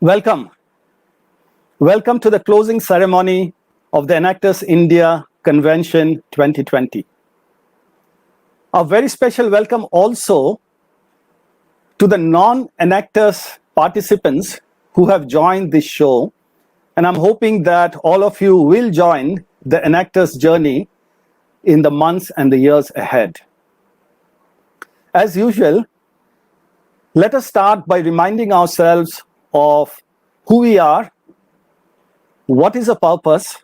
Welcome. Welcome to the closing ceremony of the Enactus India Convention 2020. A very special welcome also to the non-Enactus participants who have joined this show. And I'm hoping that all of you will join the Enactus journey in the months and the years ahead. As usual, let us start by reminding ourselves of who we are, what is the purpose,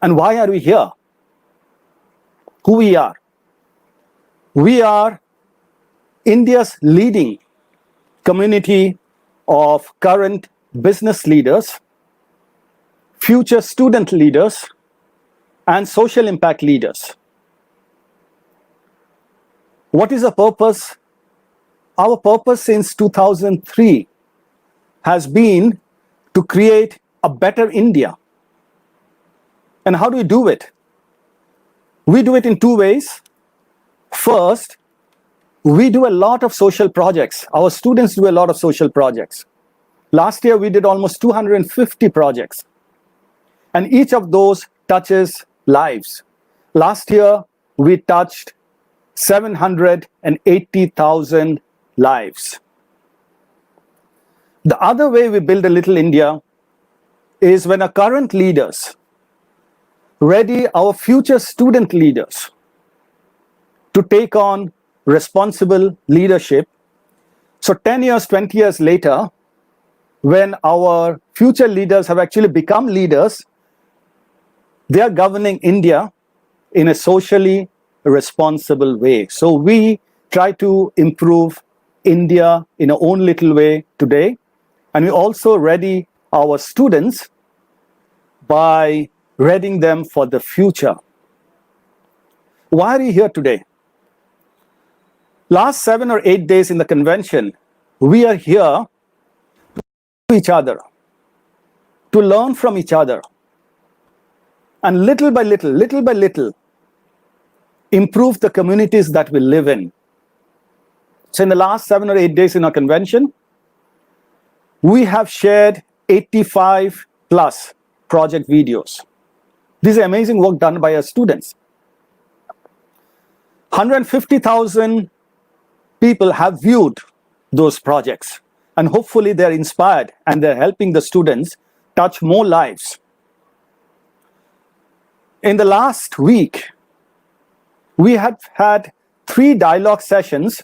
and why are we here? Who we are. We are India's leading community of current business leaders, future student leaders, and social impact leaders. What is the purpose? Our purpose since 2003 has been to create a better India. And how do we do it? We do it in two ways. First, we do a lot of social projects. Our students do a lot of social projects. Last year, we did almost 250 projects. And each of those touches lives. Last year, we touched 780,000 lives. The other way we build a little India is when our current leaders ready our future student leaders to take on responsible leadership. So 10 years, 20 years later, when our future leaders have actually become leaders, they are governing India in a socially responsible way. So we try to improve India in our own little way today. And we also ready our students by readying them for the future. Why are you here today? Last 7 or 8 days in the convention, we are here to each other, to learn from each other, and little by little, improve the communities that we live in. So in the last 7 or 8 days in our convention, we have shared 85 plus project videos. This is amazing work done by our students. 150,000 people have viewed those projects, and hopefully they're inspired and they're helping the students touch more lives. In the last week, we have had 3 dialogue sessions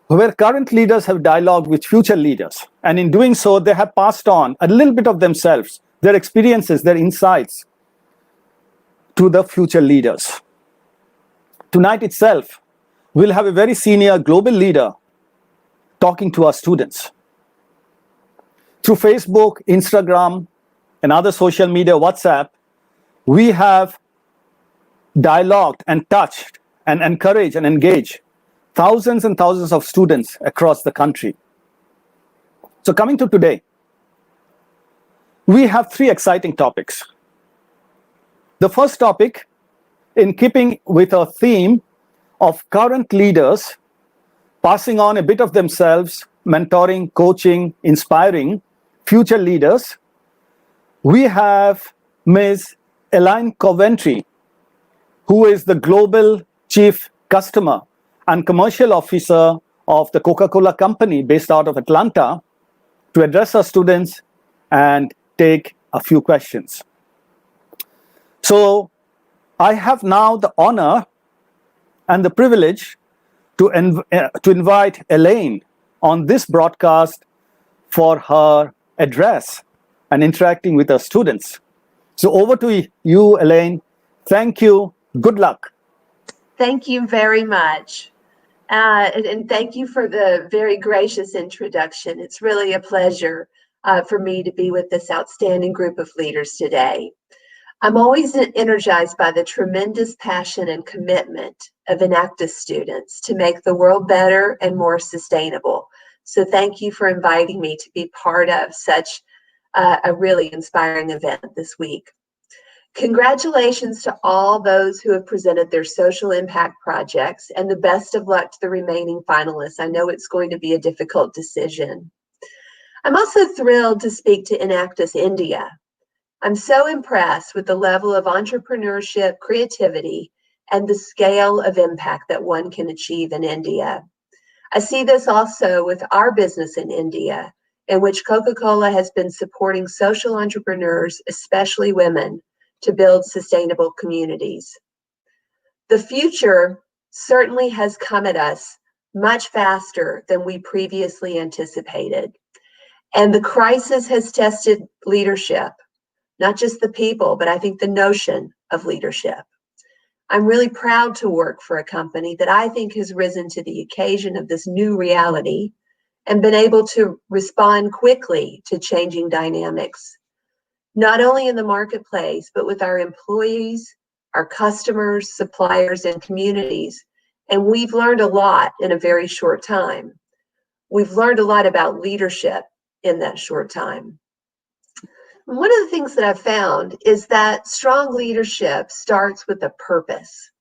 where current leaders have dialogued with future leaders. And in doing so, they have passed on a little bit of themselves, their experiences, their insights to the future leaders. Tonight itself, we'll have a very senior global leader talking to our students. Through Facebook, Instagram, and other social media, WhatsApp, we have dialogued and touched and encouraged and engaged thousands and thousands of students across the country. So coming to today, we have 3 exciting topics. The first topic, in keeping with our theme of current leaders passing on a bit of themselves, mentoring, coaching, inspiring future leaders, we have Ms. Elaine Coventry, who is the Global Chief Customer and Commercial Officer of the Coca-Cola Company based out of Atlanta, to address our students and take a few questions. So I have now the honor and the privilege to invite Elaine on this broadcast for her address and interacting with our students. So over to you, Elaine. Thank you. Good luck. Thank you very much. And thank you for the very gracious introduction. It's really a pleasure for me to be with this outstanding group of leaders today. I'm always energized by the tremendous passion and commitment of Enactus students to make the world better and more sustainable. So thank you for inviting me to be part of such a really inspiring event this week. Congratulations to all those who have presented their social impact projects, and the best of luck to the remaining finalists. I know it's going to be a difficult decision. I'm also thrilled to speak to Enactus India. I'm so impressed with the level of entrepreneurship, creativity, and the scale of impact that one can achieve in India. I see this also with our business in India, in which Coca-Cola has been supporting social entrepreneurs, especially women, to build sustainable communities. The future certainly has come at us much faster than we previously anticipated. And the crisis has tested leadership, not just the people, but I think the notion of leadership. I'm really proud to work for a company that I think has risen to the occasion of this new reality and been able to respond quickly to changing dynamics, not only in the marketplace, but with our employees, our customers, suppliers, and communities. And we've learned a lot in a very short time. We've learned a lot about leadership in that short time. One of the things that I've found is that strong leadership starts with a purpose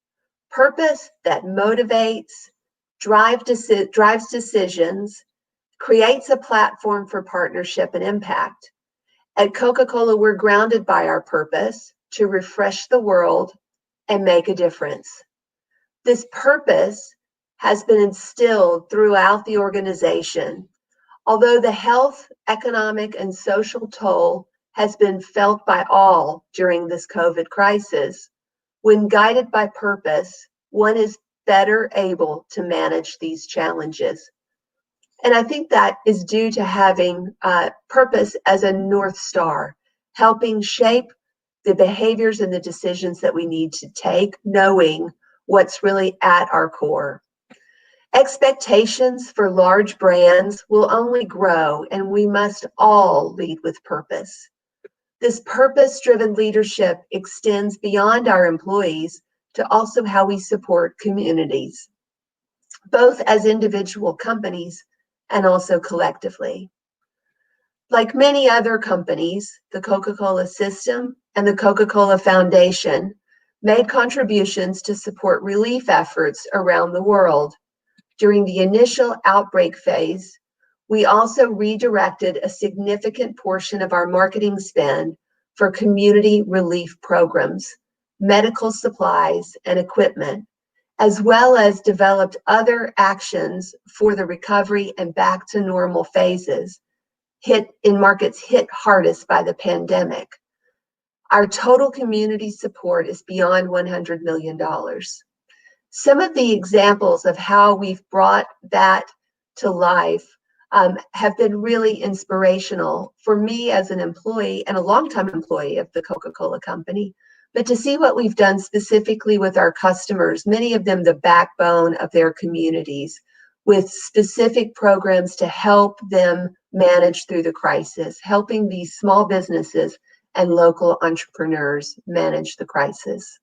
that motivates, drives decisions, creates a platform for partnership and impact. At Coca-Cola, we're grounded by our purpose to refresh the world and make a difference. This purpose has been instilled throughout the organization. Although the health, economic, and social toll has been felt by all during this COVID crisis, when guided by purpose, one is better able to manage these challenges. And I think that is due to having purpose as a North Star, helping shape the behaviors and the decisions that we need to take, knowing what's really at our core. Expectations for large brands will only grow, and we must all lead with purpose. This purpose-driven leadership extends beyond our employees to also how we support communities, both as individual companies and also collectively. Like many other companies, the Coca-Cola system and the Coca-Cola Foundation made contributions to support relief efforts around the world. During the initial outbreak phase, we also redirected a significant portion of our marketing spend for community relief programs, medical supplies, and equipment, as well as developed other actions for the recovery and back to normal phases in markets hit hardest by the pandemic. Our total community support is beyond $100 million. Some of the examples of how we've brought that to life have been really inspirational for me as an employee and a longtime employee of the Coca-Cola Company. But to see what we've done specifically with our customers, many of them the backbone of their communities, with specific programs to help them manage through the crisis, helping these small businesses and local entrepreneurs manage the crisis.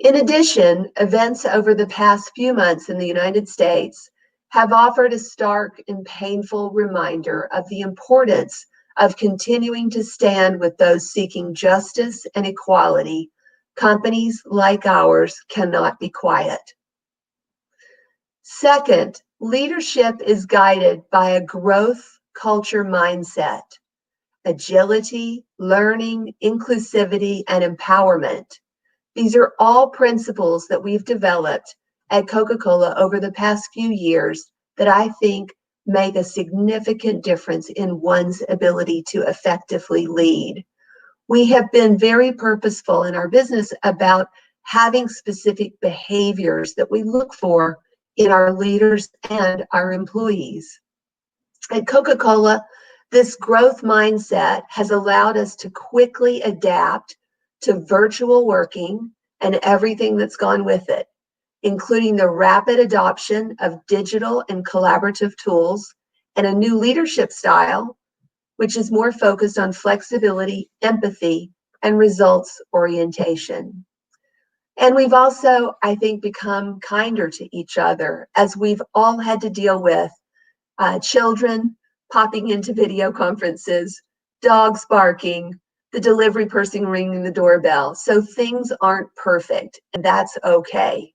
In addition, events over the past few months in the United States have offered a stark and painful reminder of the importance of continuing to stand with those seeking justice and equality. Companies like ours cannot be quiet. Second, leadership is guided by a growth culture mindset, agility, learning, inclusivity, and empowerment. These are all principles that we've developed at Coca-Cola over the past few years that I think make a significant difference in one's ability to effectively lead. We have been very purposeful in our business about having specific behaviors that we look for in our leaders and our employees. At Coca-Cola, this growth mindset has allowed us to quickly adapt to virtual working and everything that's gone with it, including the rapid adoption of digital and collaborative tools and a new leadership style, which is more focused on flexibility, empathy, and results orientation. And we've also, I think, become kinder to each other as we've all had to deal with children popping into video conferences, dogs barking, the delivery person ringing the doorbell. So things aren't perfect, and that's okay.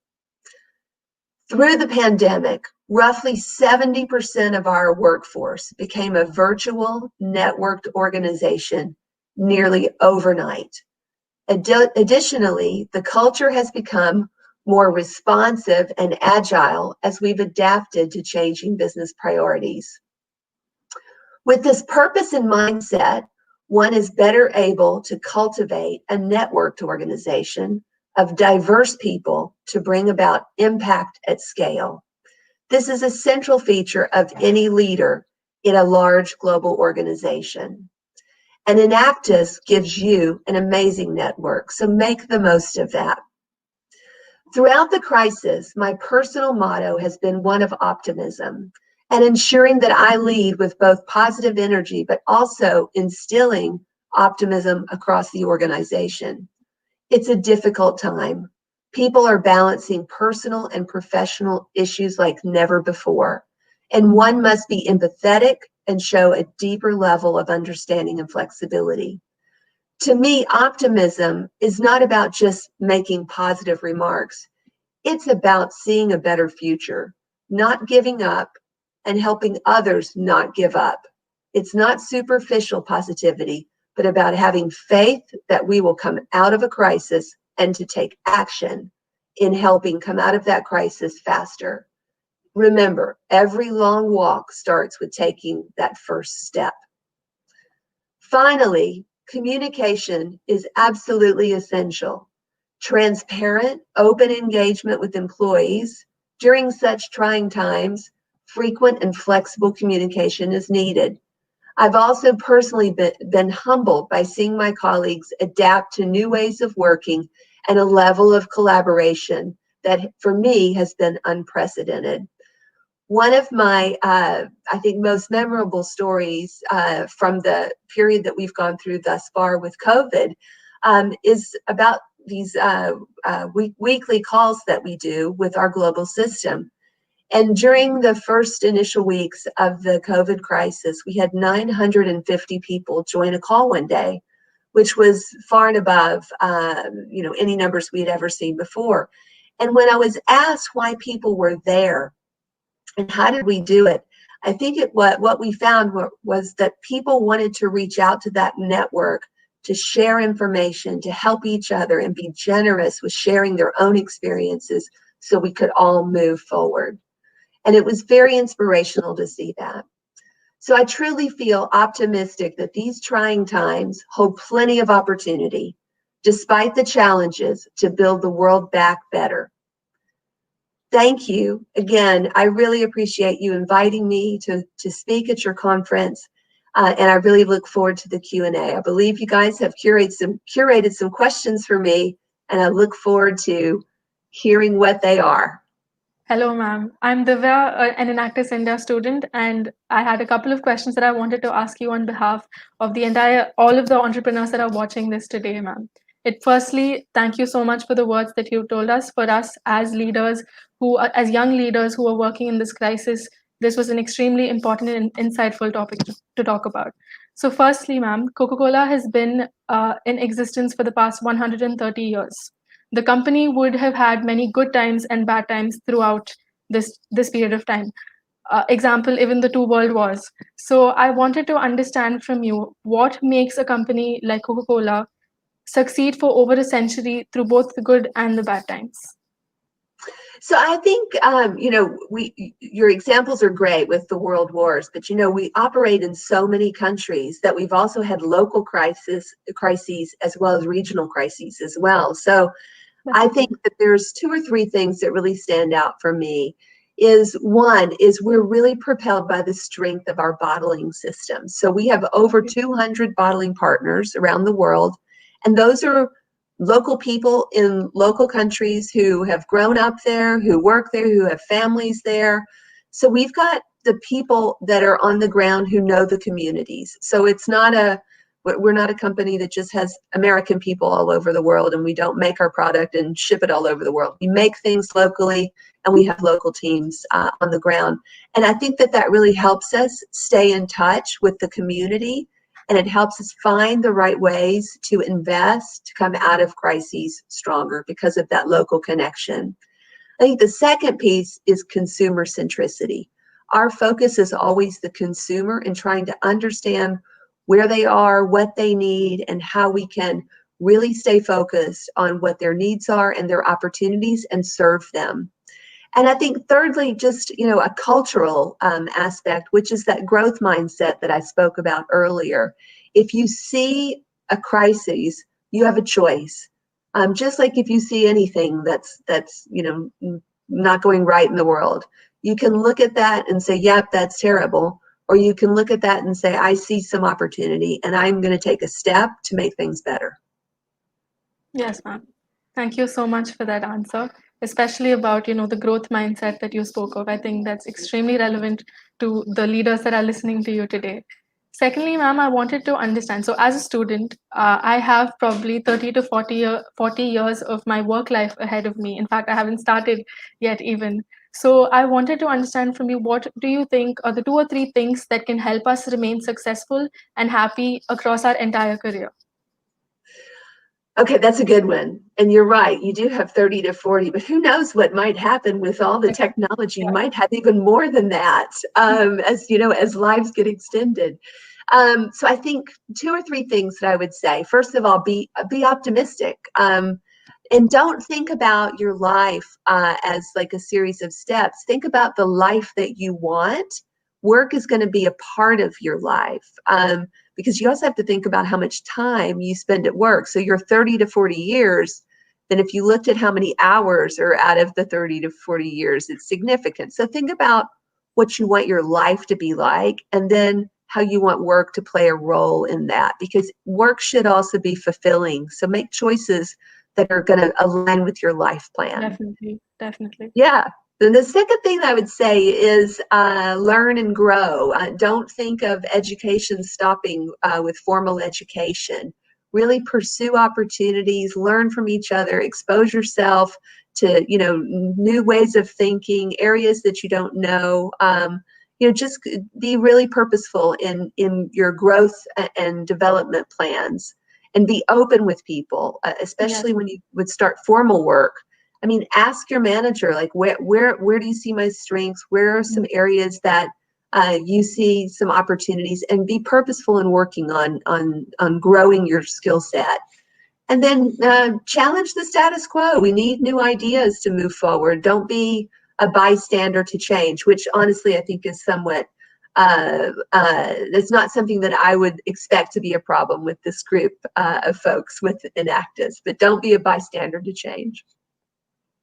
Through the pandemic, roughly 70% of our workforce became a virtual networked organization nearly overnight. Additionally, the culture has become more responsive and agile as we've adapted to changing business priorities. With this purpose and mindset, one is better able to cultivate a networked organization of diverse people to bring about impact at scale. This is a central feature of any leader in a large global organization. And Enactus gives you an amazing network, so make the most of that. Throughout the crisis, my personal motto has been one of optimism and ensuring that I lead with both positive energy, but also instilling optimism across the organization. It's a difficult time. People are balancing personal and professional issues like never before, and one must be empathetic and show a deeper level of understanding and flexibility. To me, optimism is not about just making positive remarks. It's about seeing a better future, not giving up, and helping others not give up. It's not superficial positivity, but about having faith that we will come out of a crisis and to take action in helping come out of that crisis faster. Remember, every long walk starts with taking that first step. Finally, communication is absolutely essential. Transparent, open engagement with employees during such trying times, frequent and flexible communication is needed. I've also personally been humbled by seeing my colleagues adapt to new ways of working and a level of collaboration that for me has been unprecedented. One of my, I think, most memorable stories from the period that we've gone through thus far with COVID is about these weekly calls that we do with our global system. And during the first initial weeks of the COVID crisis, we had 950 people join a call one day, which was far and above any numbers we had ever seen before. And when I was asked why people were there and how did we do it, I think what we found was that people wanted to reach out to that network to share information, to help each other and be generous with sharing their own experiences so we could all move forward. And it was very inspirational to see that. So I truly feel optimistic that these trying times hold plenty of opportunity, despite the challenges, to build the world back better. Thank you. Again, I really appreciate you inviting me to speak at your conference, and I really look forward to the Q&A. I believe you guys have curated some questions for me, and I look forward to hearing what they are. Hello, ma'am. I'm Divya, an Enactus India student, and I had a couple of questions that I wanted to ask you on behalf of all of the entrepreneurs that are watching this today, ma'am. Firstly, thank you so much for the words that you told us. For us as leaders, as young leaders who are working in this crisis, this was an extremely important and insightful topic to talk about. So firstly, ma'am, Coca-Cola has been in existence for the past 130 years. The company would have had many good times and bad times throughout this period of time. Example, even the 2 world wars. So I wanted to understand from you what makes a company like Coca-Cola succeed for over a century through both the good and the bad times. So I think, your examples are great with the world wars, but, we operate in so many countries that we've also had local crises as well as regional crises as well. So I think that there's 2 or 3 things that really stand out for me. One is we're really propelled by the strength of our bottling system. So we have over 200 bottling partners around the world, and those are local people in local countries who have grown up there, who work there, who have families there. So we've got the people that are on the ground who know the communities. So we're not a company that just has American people all over the world, and we don't make our product and ship it all over the world. We make things locally, and we have local teams on the ground. And I think that really helps us stay in touch with the community, and it helps us find the right ways to invest, to come out of crises stronger because of that local connection. I think the second piece is consumer centricity. Our focus is always the consumer and trying to understand where they are, what they need, and how we can really stay focused on what their needs are and their opportunities and serve them. And I think thirdly, just, a cultural aspect, which is that growth mindset that I spoke about earlier. If you see a crisis, you have a choice. Just like if you see anything that's not going right in the world, you can look at that and say, yep, that's terrible. Or you can look at that and say, I see some opportunity and I'm going to take a step to make things better. Yes, ma'am. Thank you so much for that answer, especially about, the growth mindset that you spoke of. I think that's extremely relevant to the leaders that are listening to you today. Secondly, ma'am, I wanted to understand. So as a student, I have probably 30 to 40 years of my work life ahead of me. In fact, I haven't started yet even. So I wanted to understand from you, what do you think are the 2 or 3 things that can help us remain successful and happy across our entire career? Okay, that's a good one. And you're right, you do have 30 to 40, but who knows what might happen with all the technology. You might have even more than that, as lives get extended. So I think 2 or 3 things that I would say. First of all, be optimistic. And don't think about your life as like a series of steps. Think about the life that you want. Work is going to be a part of your life. Because you also have to think about how much time you spend at work. So you're 30 to 40 years, then if you looked at how many hours are out of the 30 to 40 years, it's significant. So think about what you want your life to be like, and then how you want work to play a role in that, because work should also be fulfilling. So make choices that are going to align with your life plan. Definitely. Yeah. Then the second thing I would say is learn and grow. Don't think of education stopping with formal education. Really pursue opportunities, learn from each other, expose yourself to new ways of thinking, areas that you don't know. Just be really purposeful in your growth and development plans, and be open with people, especially when you would start formal work. I mean, ask your manager, like, where do you see my strengths? Where are some areas that you see some opportunities? And be purposeful in working on growing your skill set. And then challenge the status quo. We need new ideas to move forward. Don't be a bystander to change, which honestly I think is somewhat, it's not something that I would expect to be a problem with this group of folks with Enactus, but don't be a bystander to change.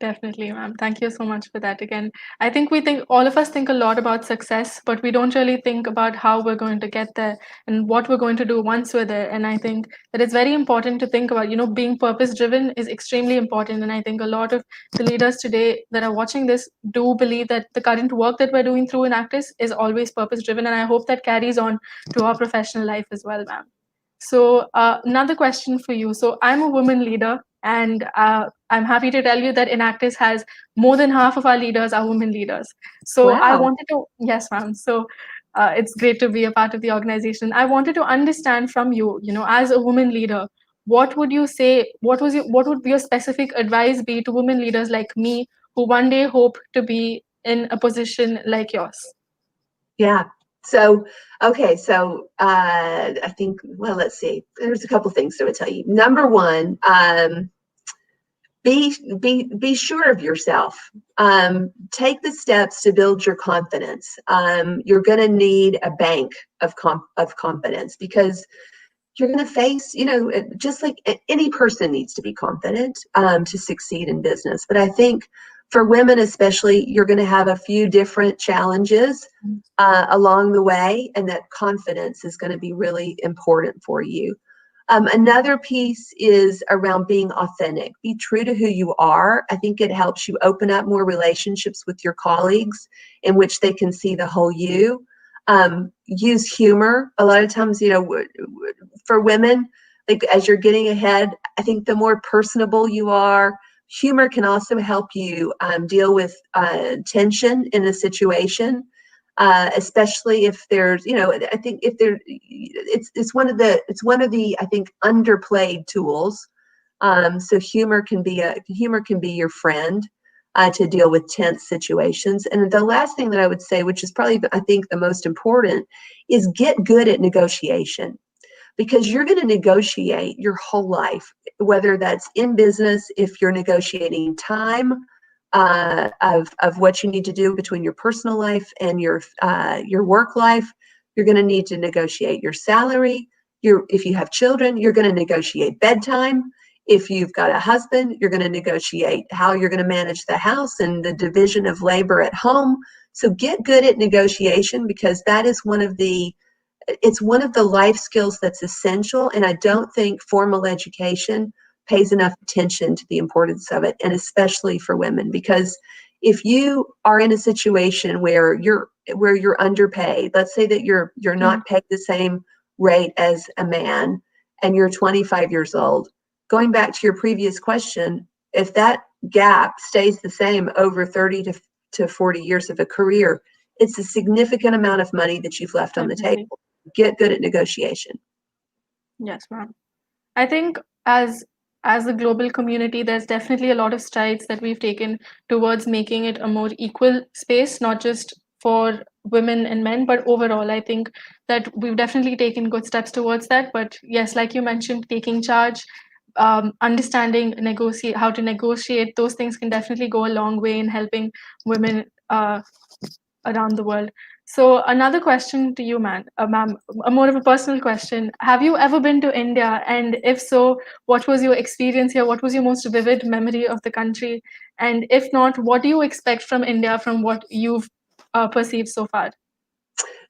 Definitely, ma'am. Thank you so much for that again. I think all of us think a lot about success, but we don't really think about how we're going to get there and what we're going to do once we're there. And I think that it's very important to think about, being purpose driven is extremely important. And I think a lot of the leaders today that are watching this do believe that the current work that we're doing through Enactus is always purpose driven. And I hope that carries on to our professional life as well, ma'am. So another question for you. So I'm a woman leader, and I'm happy to tell you that Enactus has more than half of our leaders are women leaders. So I Wow. wanted to, yes, ma'am. So it's great to be a part of the organization. I wanted to understand from you, as a woman leader, what would you say? What would your specific advice be to women leaders like me who one day hope to be in a position like yours? Yeah. So, okay. So I think, well, let's see. There's a couple things that I would tell you. Number one, be sure of yourself. Take the steps to build your confidence. You're going to need a bank of confidence, because you're going to face, just like any person needs to be confident to succeed in business. But I think for women especially, you're going to have a few different challenges along the way, and that confidence is going to be really important for you. Another piece is around being authentic. Be true to who you are. I think it helps you open up more relationships with your colleagues in which they can see the whole you. Use humor. A lot of times, for women, like as you're getting ahead, I think the more personable you are, humor can also help you deal with tension in a situation. Especially if there's, I think if there, it's one of the I think underplayed tools. So humor can be your friend. to deal with tense situations. And the last thing that I would say, which is probably, I think, the most important, is get good at negotiation, because you're going to negotiate your whole life, whether that's in business, if you're negotiating time of what you need to do between your personal life and your work life. You're going to need to negotiate your salary. If you have children, you're going to negotiate bedtime. If you've got a husband, you're going to negotiate how you're going to manage the house and the division of labor at home. So get good at negotiation, because that is it's one of the life skills that's essential. And I don't think formal education pays enough attention to the importance of it, and especially for women, because if you are in a situation where you're underpaid, let's say that you're not paid the same rate as a man, and you're 25 years old, going back to your previous question, if that gap stays the same over 30 to 40 years of a career, it's a significant amount of money that you've left on the table. Get good at negotiation. Yes, ma'am. I think as a global community, there's definitely a lot of strides that we've taken towards making it a more equal space, not just for women and men, but overall. I think that we've definitely taken good steps towards that. But yes, like you mentioned, taking charge, understanding how to negotiate, those things can definitely go a long way in helping women around the world. So another question to you, ma'am, a more of a personal question. Have you ever been to India? And if so, what was your experience here? What was your most vivid memory of the country? And if not, what do you expect from India from what you've perceived so far?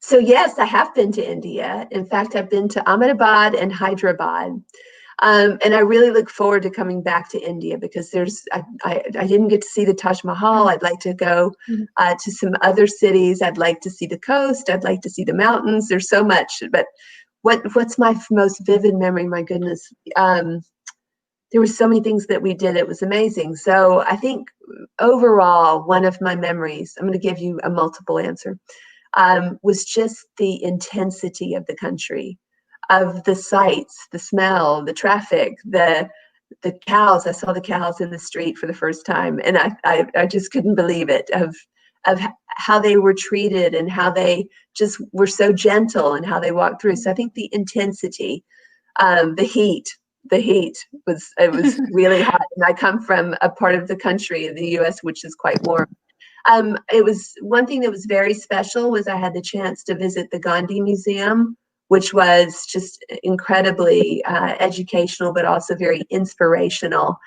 So yes, I have been to India. In fact, I've been to Ahmedabad and Hyderabad. And I really look forward to coming back to India, because I didn't get to see the Taj Mahal. I'd like to go to some other cities. I'd like to see the coast. I'd like to see the mountains. There's so much. But what's my most vivid memory? My goodness. There were so many things that we did. It was amazing. So I think overall, one of my memories, I'm going to give you a multiple answer, was just the intensity of the country, of the sights, the smell, the traffic, the cows. I saw the cows in the street for the first time, and I just couldn't believe it, of how they were treated and how they just were so gentle and how they walked through. So I think the intensity, the heat was really hot. And I come from a part of the country in the US which is quite warm. It was one thing that was very special was I had the chance to visit the Gandhi Museum, which was just incredibly educational, but also very inspirational.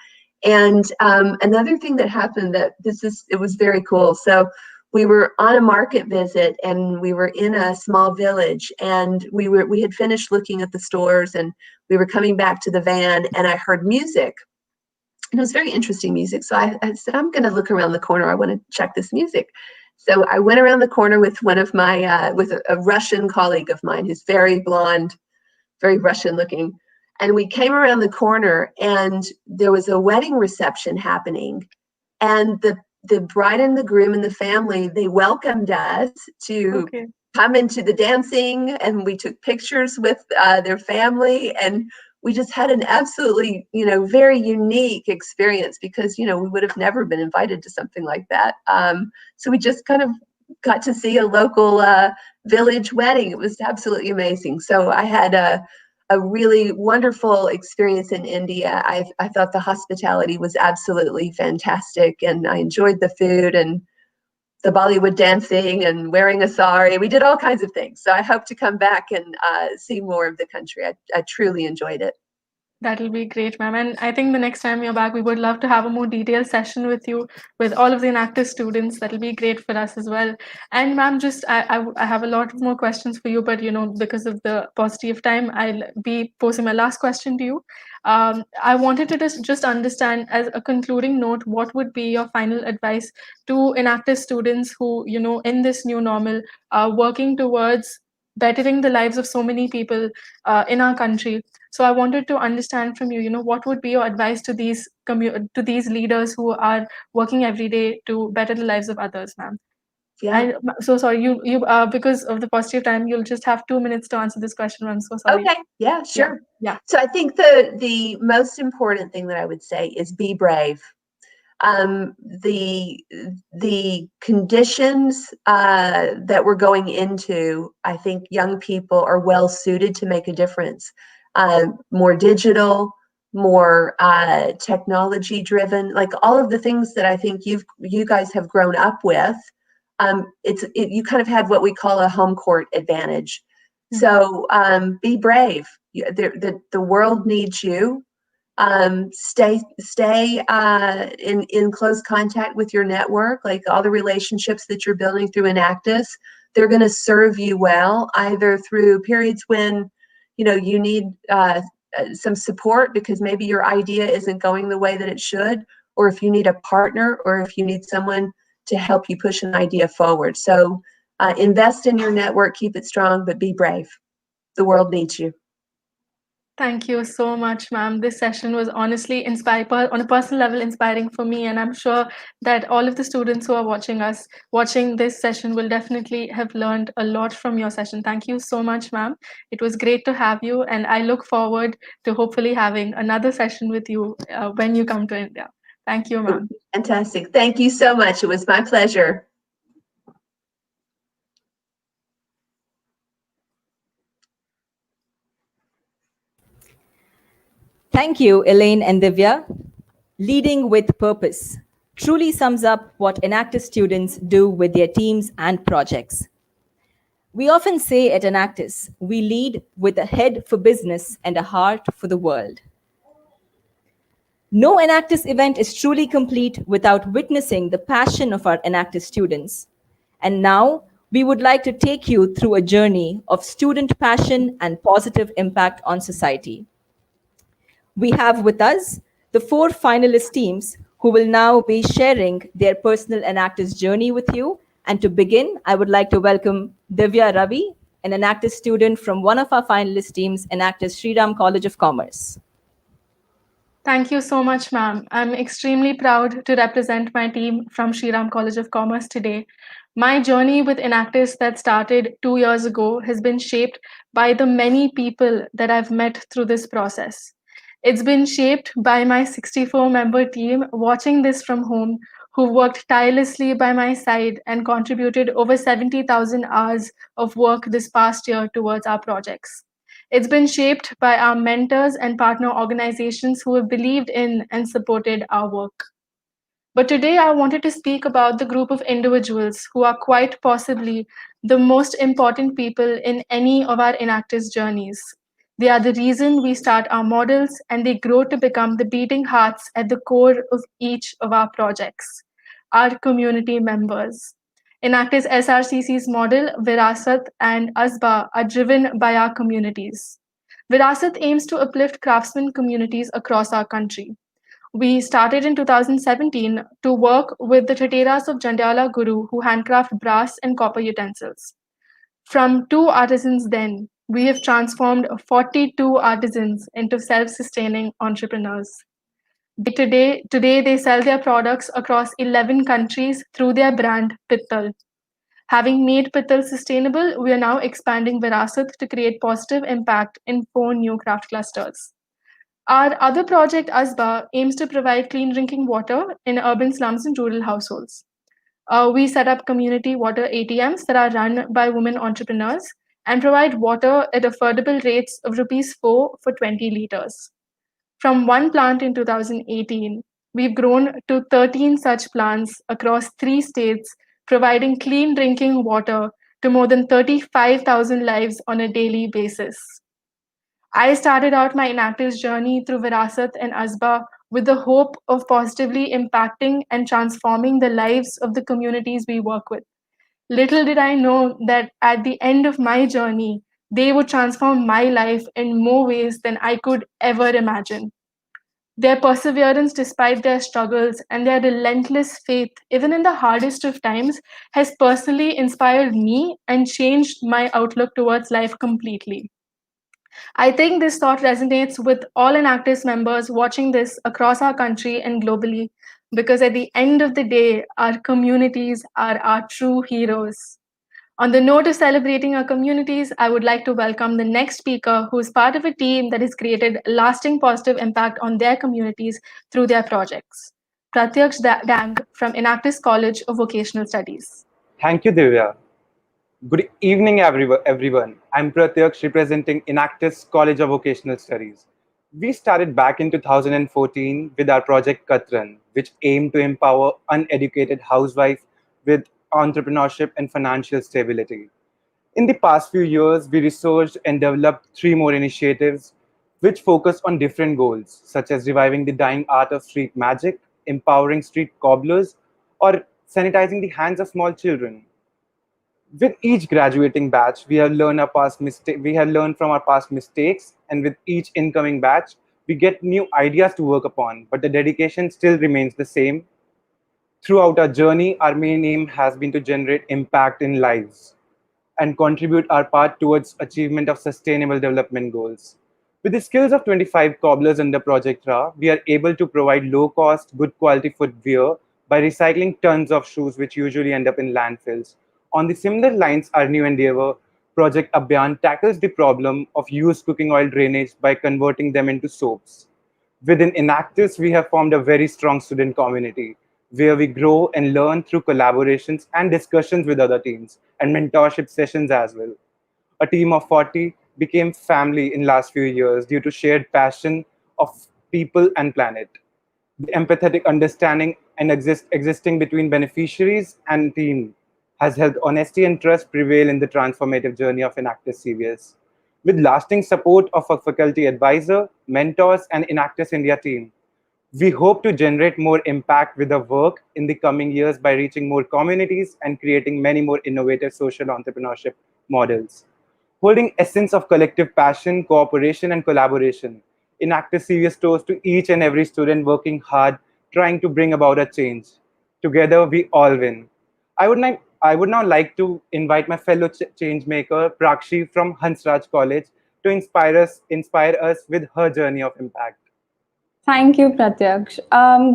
And another thing that happened it was very cool. So we were on a market visit, and we were in a small village, and we had finished looking at the stores, and we were coming back to the van, and I heard music. And it was very interesting music. So I said, I'm going to look around the corner. I want to check this music. So I went around the corner with one of my, with a Russian colleague of mine who's very blonde, very Russian looking. And we came around the corner, and there was a wedding reception happening. And the bride and the groom and the family, they welcomed us to come into the dancing, and we took pictures with their family. And we just had an absolutely, very unique experience, because, we would have never been invited to something like that. So we just kind of got to see a local village wedding. It was absolutely amazing. So I had a really wonderful experience in India. I thought the hospitality was absolutely fantastic, and I enjoyed the food and the Bollywood dancing and wearing a sari. We did all kinds of things. So I hope to come back and see more of the country. I truly enjoyed it. That'll be great, ma'am. And I think the next time you're back, we would love to have a more detailed session with you, with all of the Enactus students. That'll be great for us as well. And ma'am, I have a lot more questions for you, but because of the paucity of time, I'll be posing my last question to you. I wanted to just understand, as a concluding note, what would be your final advice to Enactus students who, in this new normal, are working towards bettering the lives of so many people in our country. So I wanted to understand from you, what would be your advice to these leaders who are working every day to better the lives of others, ma'am? Yeah. I'm so sorry, you because of the paucity of time, you'll just have 2 minutes to answer this question. I'm so sorry. Okay. Yeah, sure. Yeah. So I think the most important thing that I would say is be brave. the conditions that we're going into, I think young people are well suited to make a difference. More digital, more technology driven, like all of the things that I think you guys have grown up with. You kind of have what we call a home court advantage. So be brave. The world needs you. Stay in close contact with your network, like all the relationships that you're building through Enactus. They're going to serve you well, either through periods when you need some support because maybe your idea isn't going the way that it should, or if you need a partner, or if you need someone to help you push an idea forward. So invest in your network, keep it strong, but be brave. The world needs you. Thank you so much, ma'am. This session was honestly on a personal level, inspiring for me. And I'm sure that all of the students who are watching this session will definitely have learned a lot from your session. Thank you so much, ma'am. It was great to have you. And I look forward to hopefully having another session with you when you come to India. Thank you, ma'am. Fantastic. Thank you so much. It was my pleasure. Thank you, Elaine and Divya. Leading with purpose truly sums up what Enactus students do with their teams and projects. We often say at Enactus, we lead with a head for business and a heart for the world. No Enactus event is truly complete without witnessing the passion of our Enactus students. And now, we would like to take you through a journey of student passion and positive impact on society. We have with us the 4 finalist teams who will now be sharing their personal Enactus journey with you. And to begin, I would like to welcome Divya Ravi, an Enactus student from one of our finalist teams, Enactus Sriram College of Commerce. Thank you so much, ma'am. I'm extremely proud to represent my team from Sriram College of Commerce today. My journey with Enactus that started 2 years ago has been shaped by the many people that I've met through this process. It's been shaped by my 64-member team watching this from home, who worked tirelessly by my side and contributed over 70,000 hours of work this past year towards our projects. It's been shaped by our mentors and partner organizations who have believed in and supported our work. But today I wanted to speak about the group of individuals who are quite possibly the most important people in any of our Enactus journeys. They are the reason we start our models, and they grow to become the beating hearts at the core of each of our projects, our community members. Enactus SRCC's model, Virasat and ASBA, are driven by our communities. Virasat aims to uplift craftsmen communities across our country. We started in 2017 to work with the Chateras of Jandiala Guru who handcraft brass and copper utensils. From 2 artisans then, we have transformed 42 artisans into self-sustaining entrepreneurs. Today they sell their products across 11 countries through their brand Pittal. Having made Pittal sustainable, we are now expanding Virasat to create positive impact in 4 new craft clusters. Our other project, ASBA, aims to provide clean drinking water in urban slums and rural households. We set up community water ATMs that are run by women entrepreneurs and provide water at affordable rates of Rs 4 for 20 liters. From 1 plant in 2018, we've grown to 13 such plants across 3 states, providing clean drinking water to more than 35,000 lives on a daily basis. I started out my Enactus journey through Virasat and ASBA with the hope of positively impacting and transforming the lives of the communities we work with. Little did I know that at the end of my journey, they would transform my life in more ways than I could ever imagine. Their perseverance despite their struggles and their relentless faith, even in the hardest of times, has personally inspired me and changed my outlook towards life completely. I think this thought resonates with all Enactus members watching this across our country and globally, because at the end of the day, our communities are our true heroes. On the note of celebrating our communities, I would like to welcome the next speaker, who is part of a team that has created lasting positive impact on their communities through their projects. Pratyaksh Dang from Enactus College of Vocational Studies. Thank you, Divya. Good evening, everyone. I'm Pratyaksh, representing Enactus College of Vocational Studies. We started back in 2014 with our project Katran, which aimed to empower uneducated housewives with entrepreneurship and financial stability. In the past few years, we researched and developed three more initiatives which focus on different goals, such as reviving the dying art of street magic, empowering street cobblers, or sanitizing the hands of small children. With each graduating batch, we have learned from our past mistakes, and with each incoming batch, we get new ideas to work upon, but the dedication still remains the same. Throughout our journey, our main aim has been to generate impact in lives and contribute our part towards achievement of sustainable development goals. With the skills of 25 cobblers under Project RA, we are able to provide low-cost, good quality footwear by recycling tons of shoes which usually end up in landfills. On the similar lines, our new endeavor, Project Abhiyan, tackles the problem of used cooking oil drainage by converting them into soaps. Within Enactus, we have formed a very strong student community where we grow and learn through collaborations and discussions with other teams and mentorship sessions as well. A team of 40 became family in last few years due to shared passion of people and planet. The empathetic understanding and existing between beneficiaries and team has helped honesty and trust prevail in the transformative journey of Enactus CVS. With lasting support of a faculty advisor, mentors, and Enactus India team, we hope to generate more impact with our work in the coming years by reaching more communities and creating many more innovative social entrepreneurship models. Holding essence of collective passion, cooperation, and collaboration, Enactus serious toast to each and every student working hard, trying to bring about a change. Together, we all win. I would now like to invite my fellow change maker, Prakshi from Hansraj College, to inspire us with her journey of impact. Thank you, Pratyaksh.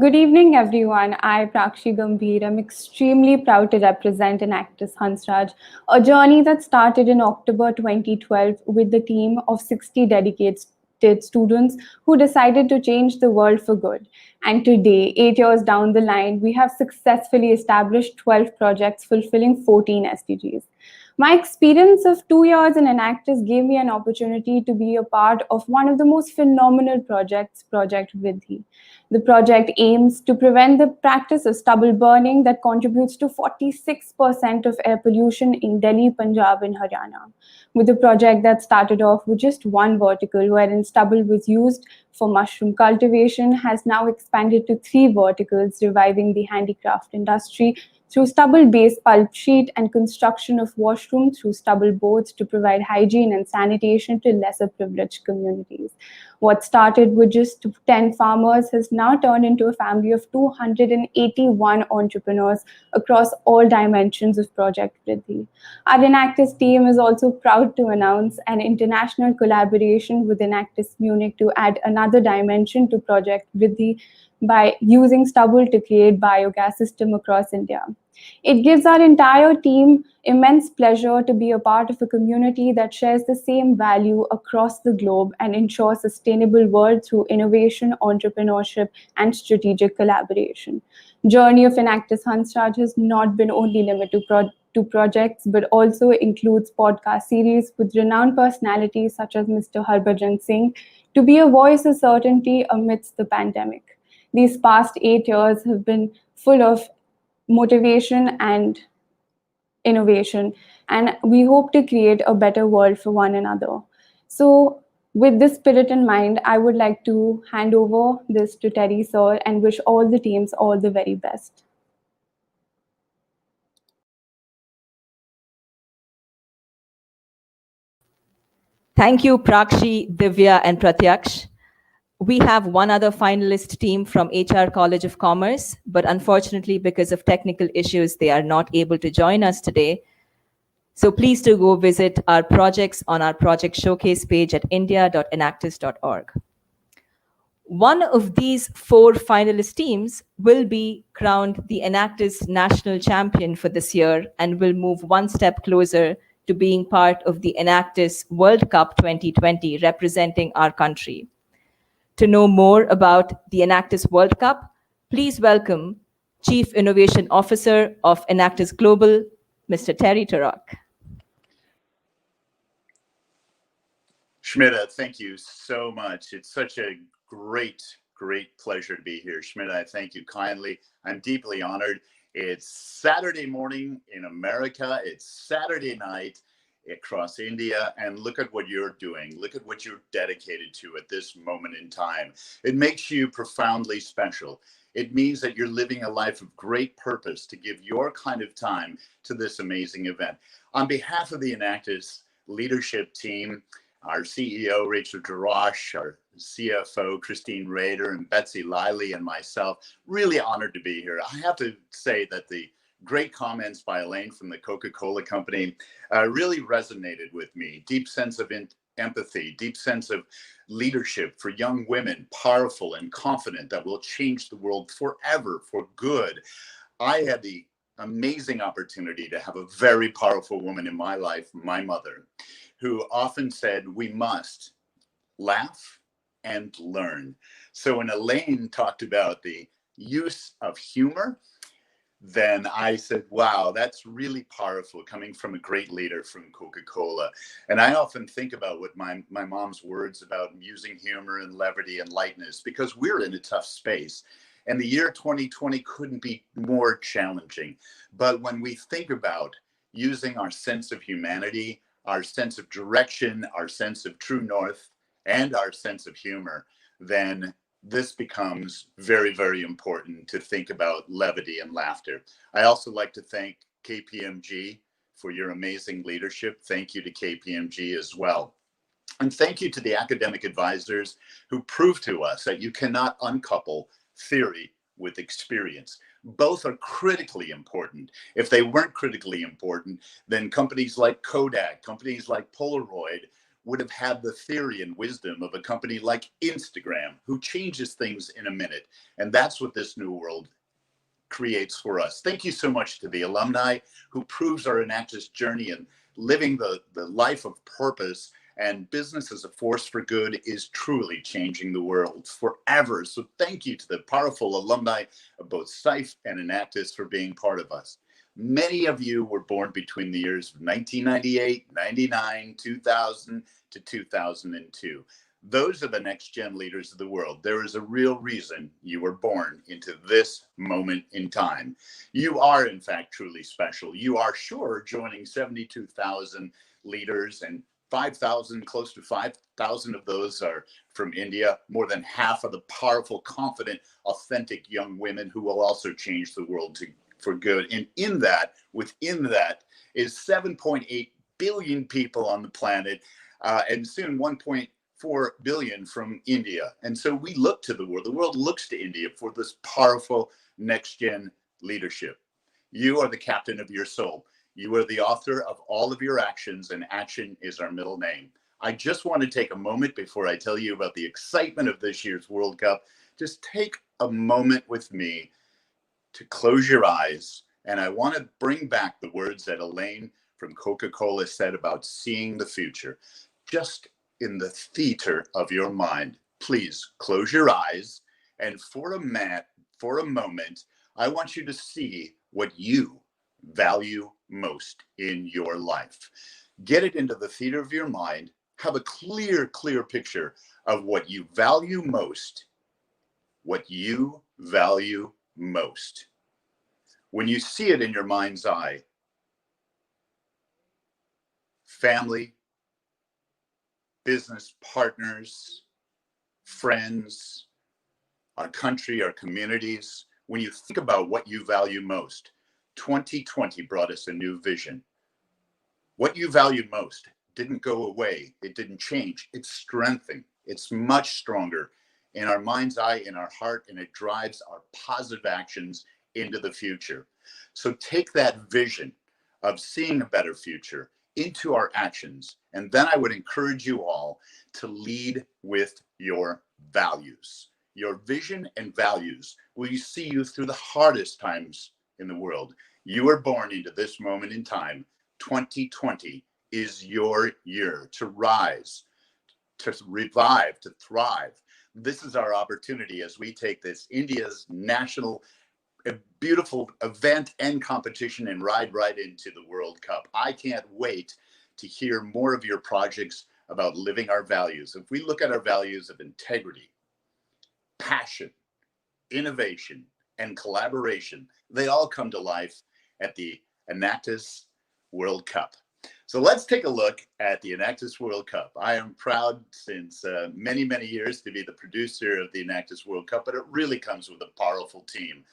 Good evening, everyone. I, Prakshi Gambhir, am extremely proud to represent Enactus Hansraj, a journey that started in October 2012 with the team of 60 dedicated students who decided to change the world for good. And today, 8 years down the line, we have successfully established 12 projects fulfilling 14 SDGs. My experience of 2 years in Enactus gave me an opportunity to be a part of one of the most phenomenal projects, Project Vidhi. The project aims to prevent the practice of stubble burning that contributes to 46% of air pollution in Delhi, Punjab, and Haryana. With a project that started off with just one vertical, wherein stubble was used for mushroom cultivation, has now expanded to 3 verticals, reviving the handicraft industry through stubble-based pulp sheet and construction of washroom through stubble boards to provide hygiene and sanitation to lesser privileged communities. What started with just 10 farmers has now turned into a family of 281 entrepreneurs across all dimensions of Project Vriddhi. Our Enactus team is also proud to announce an international collaboration with Enactus Munich to add another dimension to Project Vriddhi by using stubble to create biogas system across India. It gives our entire team immense pleasure to be a part of a community that shares the same value across the globe and ensures sustainable world through innovation, entrepreneurship, and strategic collaboration. Journey of Enactus Hansraj has not been only limited to projects, but also includes podcast series with renowned personalities such as Mr. Harbhajan Singh to be a voice of certainty amidst the pandemic. These past 8 years have been full of motivation and innovation, and we hope to create a better world for one another. So, with this spirit in mind, I would like to hand over this to Terry sir and wish all the teams all the very best. Thank you, Prakshi, Divya, and Pratyaksh. We have one other finalist team from HR College of Commerce, but unfortunately, because of technical issues, they are not able to join us today. So please do go visit our projects on our project showcase page at india.enactus.org. One of these 4 finalist teams will be crowned the Enactus National Champion for this year and will move one step closer to being part of the Enactus World Cup 2020, representing our country. To know more about the Enactus World Cup, Please welcome Chief Innovation Officer of Enactus Global, Mr. Terry Turok. Shmita, thank you so much. It's such a great pleasure to be here. Shmita, I thank you kindly. I'm deeply honored. It's Saturday morning in America. It's Saturday night across India. And look at what you're doing. Look at what you're dedicated to at this moment in time. It makes you profoundly special. It means that you're living a life of great purpose to give your kind of time to this amazing event. On behalf of the Enactus leadership team, our CEO, Rachel Darash, our CFO, Christine Rader, and Betsy Liley, and myself, really honored to be here. I have to say that the great comments by Elaine from the Coca-Cola Company really resonated with me. Deep sense of empathy, deep sense of leadership for young women, powerful and confident, that will change the world forever for good. I had the amazing opportunity to have a very powerful woman in my life, my mother, who often said, we must laugh and learn. So when Elaine talked about the use of humor, then I said, wow, that's really powerful coming from a great leader from Coca-Cola. And I often think about what my mom's words about using humor and levity and lightness, because we're in a tough space. And the year 2020 couldn't be more challenging. But when we think about using our sense of humanity, our sense of direction, our sense of true north, and our sense of humor, then this becomes very, very important to think about levity and laughter. I also like to thank KPMG for your amazing leadership. Thank you to KPMG as well. And thank you to the academic advisors who prove to us that you cannot uncouple theory with experience. Both are critically important. If they weren't critically important, then companies like Kodak, companies like Polaroid would have had the theory and wisdom of a company like Instagram, who changes things in a minute. And that's what this new world creates for us. Thank you so much to the alumni who proves our Enactus journey and living the life of purpose and business as a force for good is truly changing the world forever. So thank you to the powerful alumni of both SIFE and Enactus for being part of us. Many of you were born between the years of 1998, 99, 2000 to 2002. Those are the next gen leaders of the world. There is a real reason you were born into this moment in time. You are, in fact, truly special. You are sure joining 72,000 leaders, and 5,000, close to 5,000 of those are from India. More than half of the powerful, confident, authentic young women who will also change the world for good. And within that is 7.8 billion people on the planet, and soon 1.4 billion from India. And so we look to the world looks to India for this powerful next gen leadership. You are the captain of your soul. You are the author of all of your actions, and action is our middle name. I just want to take a moment before I tell you about the excitement of this year's World Cup. Just take a moment with me to close your eyes. And I want to bring back the words that Elaine from Coca-Cola said about seeing the future. Just in the theater of your mind, please close your eyes. And for a moment, I want you to see what you value most in your life. Get it into the theater of your mind. Have a clear picture of what you value most. What you value most. When you see it in your mind's eye, family, business partners, friends, our country, our communities, when you think about what you value most, 2020 brought us a new vision. What you value most didn't go away. It didn't change. It's strengthened. It's much stronger in our mind's eye, in our heart, and it drives our positive actions into the future. So take that vision of seeing a better future into our actions. And then I would encourage you all to lead with your values. Your vision and values will see you through the hardest times in the world. You were born into this moment in time. 2020 is your year to rise, to revive, to thrive. this is our opportunity as we take this India's national, a beautiful event and competition and ride right into the World Cup. I can't wait to hear more of your projects about living our values. If we look at our values of integrity, passion, innovation, and collaboration, they all come to life at the Enactus World Cup. So let's take a look at the Enactus World Cup. I am proud since many, many years to be the producer of the Enactus World Cup, but it really comes with a powerful team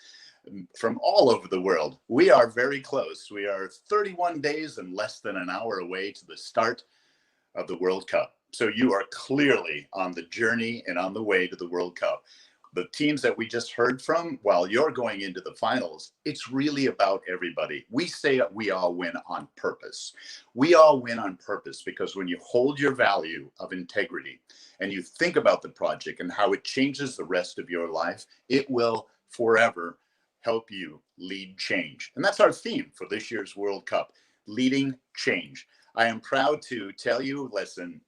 from all over the world. We are very close. We are 31 days and less than an hour away to the start of the World Cup. So you are clearly on the journey and on the way to the World Cup. The teams that we just heard from, while you're going into the finals, it's really about everybody. We say we all win on purpose. We all win on purpose because when you hold your value of integrity and you think about the project and how it changes the rest of your life, it will forever help you lead change. And that's our theme for this year's World Cup, leading change. I am proud to tell you, listen,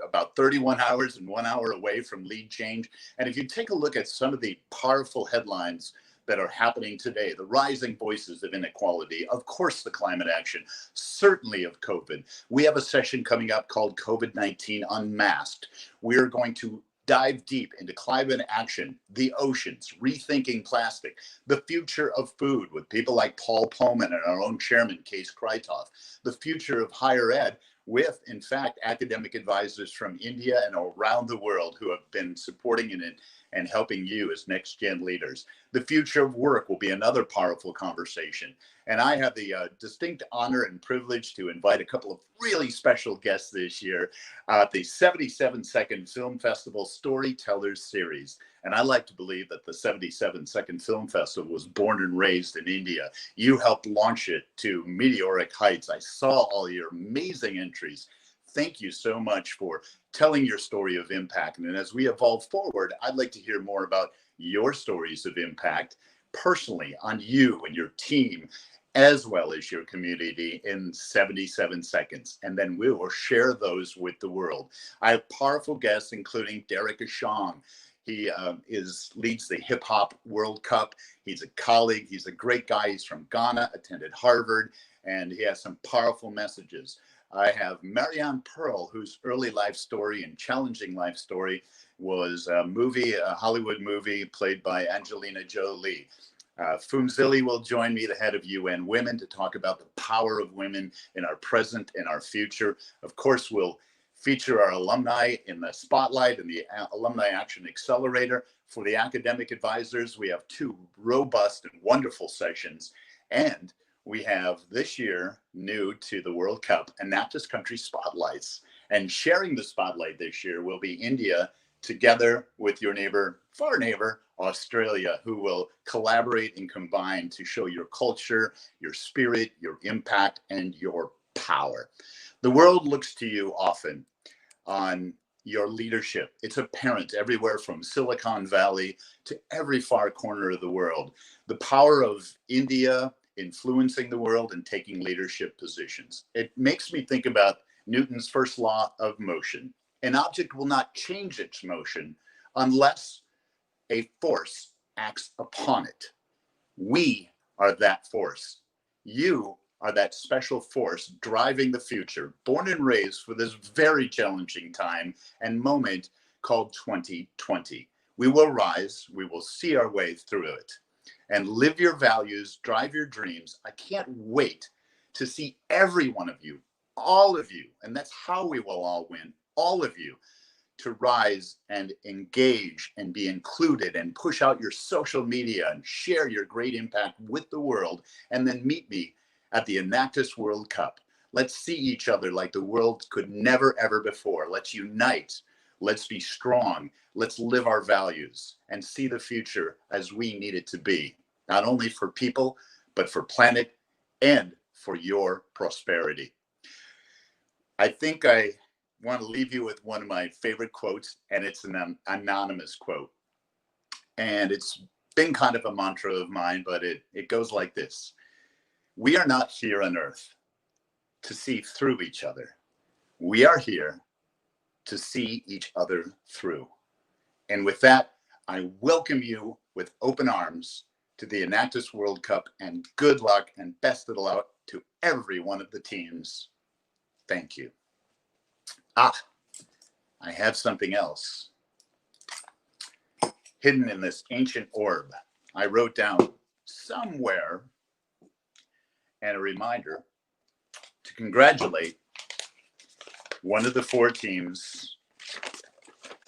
about 31 hours and 1 hour away from lead change. And if you take a look at some of the powerful headlines that are happening today, the rising voices of inequality, of course, the climate action, certainly of COVID. We have a session coming up called COVID-19 Unmasked. We're going to dive deep into climate action, the oceans, rethinking plastic, the future of food with people like Paul Pullman and our own chairman, Case Krytov, the future of higher ed with, in fact, academic advisors from India and around the world who have been supporting it and helping you as next-gen leaders. The future of work will be another powerful conversation. And I have the distinct honor and privilege to invite a couple of really special guests this year at the 77-Second Film Festival Storytellers Series. And I like to believe that the 77-Second Film Festival was born and raised in India. You helped launch it to meteoric heights. I saw all your amazing entries. Thank you so much for telling your story of impact. And as we evolve forward, I'd like to hear more about your stories of impact personally on you and your team, as well as your community in 77 seconds. And then we will share those with the world. I have powerful guests, including Derek Ashong. He leads the Hip Hop World Cup. He's a colleague. He's a great guy. He's from Ghana, attended Harvard, and he has some powerful messages. I have Marianne Pearl, whose early life story and challenging life story was a Hollywood movie played by Angelina Jolie. Funzili will join me, the head of UN Women, to talk about the power of women in our present and our future. Of course, we'll feature our alumni in the spotlight and the Alumni Action Accelerator. For the academic advisors, we have two robust and wonderful sessions. And we have this year, new to the World Cup, Enactus Country Spotlights. And sharing the spotlight this year will be India, together with your neighbor, far neighbor, Australia, who will collaborate and combine to show your culture, your spirit, your impact, and your power. The world looks to you often on your leadership. It's apparent everywhere from Silicon Valley to every far corner of the world. The power of India influencing the world and taking leadership positions. It makes me think about Newton's first law of motion. An object will not change its motion unless a force acts upon it. We are that force. You are that special force driving the future, born and raised for this very challenging time and moment called 2020. We will rise, we will see our way through it, and live your values, drive your dreams. I can't wait to see every one of you, all of you, and that's how we will all win, all of you, to rise and engage and be included and push out your social media and share your great impact with the world, and then meet me at the Enactus World Cup. Let's see each other like the world could never, ever before. Let's unite. Let's be strong. Let's live our values and see the future as we need it to be, not only for people, but for planet and for your prosperity. I think I want to leave you with one of my favorite quotes, and it's an anonymous quote. And it's been kind of a mantra of mine, but it goes like this. We are not here on earth to see through each other. We are here to see each other through. And with that, I welcome you with open arms to the Enactus World Cup, and good luck and best of luck to every one of the teams. Thank you. I have something else hidden in this ancient orb. I wrote down somewhere, and a reminder to congratulate one of the 4 teams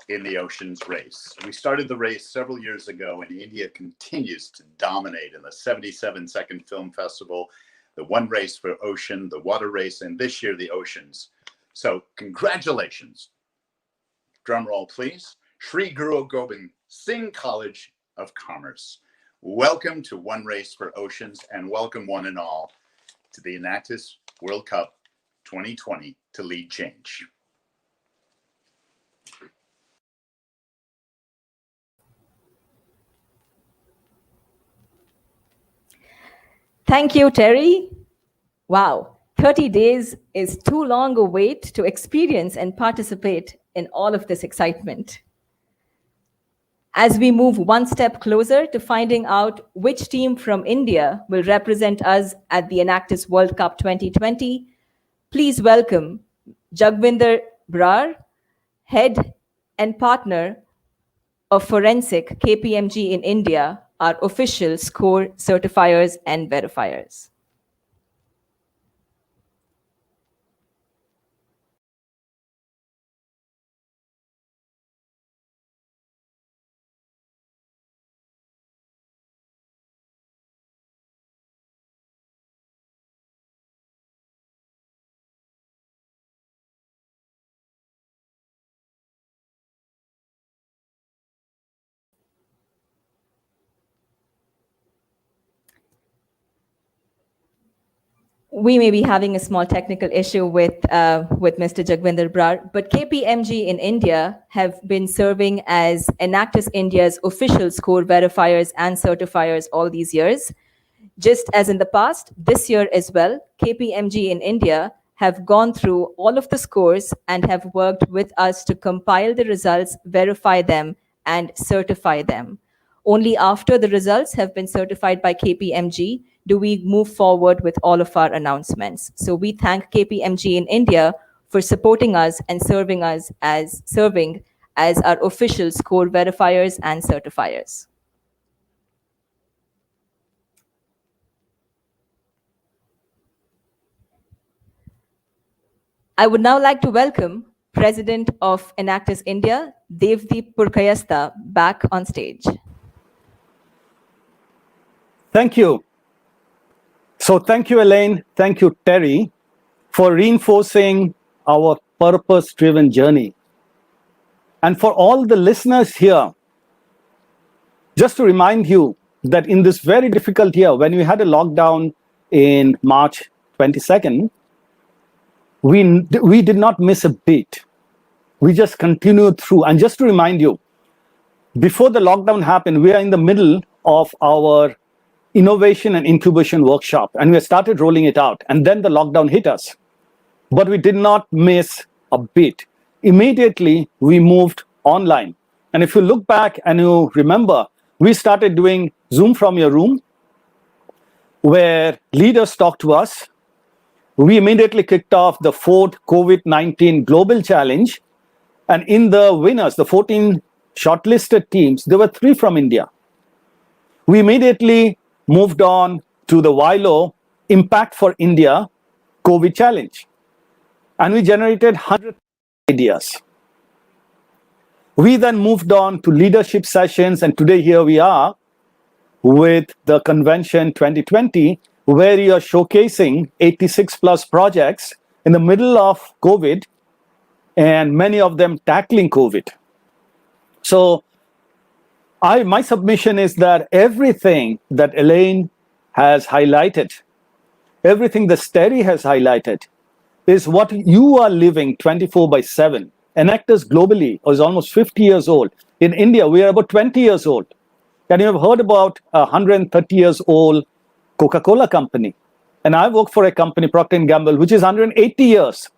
in the Oceans race. We started the race several years ago, and India continues to dominate in the 77-second film festival, the One Race for Ocean, the Water Race, and this year the Oceans. So congratulations. Drum roll, please. Sri Guru Gobind Singh College of Commerce. Welcome to One Race for Oceans, and welcome one and all to the Enactus World Cup 2020 to lead change. Thank you, Terry. Wow, 30 days is too long a wait to experience and participate in all of this excitement. As we move one step closer to finding out which team from India will represent us at the Enactus World Cup 2020, please welcome Jagvinder Brar, Head and Partner of Forensic KPMG in India, our official score certifiers and verifiers. We may be having a small technical issue with Mr. Jagvinder Brar, but KPMG in India have been serving as Enactus India's official score verifiers and certifiers all these years. Just as in the past, this year as well, KPMG in India have gone through all of the scores and have worked with us to compile the results, verify them, and certify them. Only after the results have been certified by KPMG do we move forward with all of our announcements. So we thank KPMG in India for supporting us and serving as our official score verifiers and certifiers. I would now like to welcome President of Enactus India, Devdeep Purkayastha, back on stage. Thank you. So thank you, Elaine. Thank you, Terry, for reinforcing our purpose-driven journey. And for all the listeners here, just to remind you that in this very difficult year, when we had a lockdown in March 22nd, we did not miss a beat. We just continued through. And just to remind you, before the lockdown happened, we are in the middle of our innovation and incubation workshop, and we started rolling it out. And then the lockdown hit us. But we did not miss a beat. Immediately, we moved online. And if you look back and you remember, we started doing Zoom from your room, where leaders talked to us. We immediately kicked off the 4th COVID-19 Global Challenge. And in the winners, the 14 shortlisted teams, there were 3 from India. We immediately moved on to the WILO Impact for India COVID Challenge. And we generated 100 ideas. We then moved on to leadership sessions, and today here we are with the Convention 2020, where you are showcasing 86 plus projects in the middle of COVID, and many of them tackling COVID. So my submission is that everything that Elaine has highlighted, everything that Terry has highlighted, is what you are living 24/7. Enactus globally is almost 50 years old. In India, we are about 20 years old. And you have heard about a 130 years old Coca-Cola company. And I work for a company, Procter & Gamble, which is 180 years.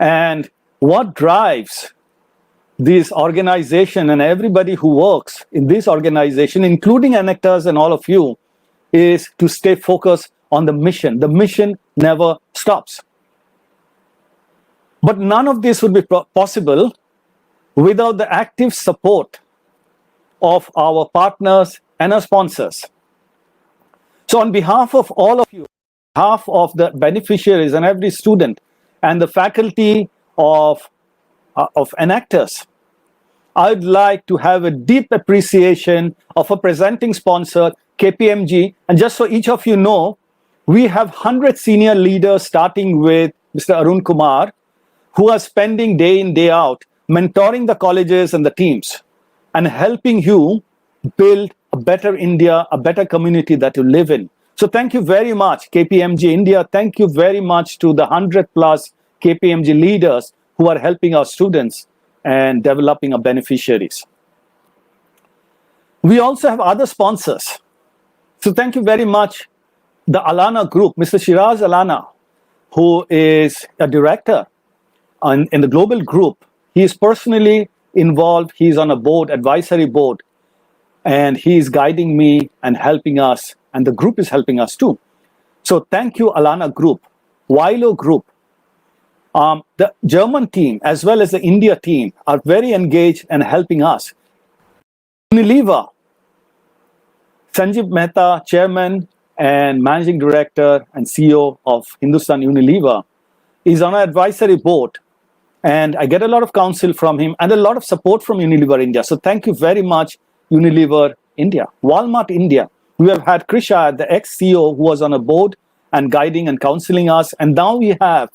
And what drives this organization and everybody who works in this organization, including Enactus and all of you, is to stay focused on the mission. The mission never stops. But none of this would be possible without the active support of our partners and our sponsors. So on behalf of all of you, on behalf of the beneficiaries and every student and the faculty of Enactus, I'd like to have a deep appreciation of a presenting sponsor, KPMG. And just so each of you know, we have 100 senior leaders, starting with Mr. Arun Kumar, who are spending day in, day out, mentoring the colleges and the teams and helping you build a better India, a better community that you live in. So thank you very much, KPMG India. Thank you very much to the 100 plus KPMG leaders who are helping our students and developing our beneficiaries. We also have other sponsors. So thank you very much, the Alana Group, Mr. Shiraz Alana, who is a director in the global group. He is personally involved. He's on a board, advisory board, and he is guiding me and helping us, and the group is helping us too. So thank you, Alana Group, Wilo Group. The German team as well as the India team are very engaged and helping us. Unilever, Sanjeev Mehta, Chairman and Managing Director and CEO of Hindustan Unilever, is on our advisory board. And I get a lot of counsel from him and a lot of support from Unilever India. So thank you very much, Unilever India. Walmart India, we have had Krisha, the ex-CEO, who was on a board and guiding and counseling us. And now we have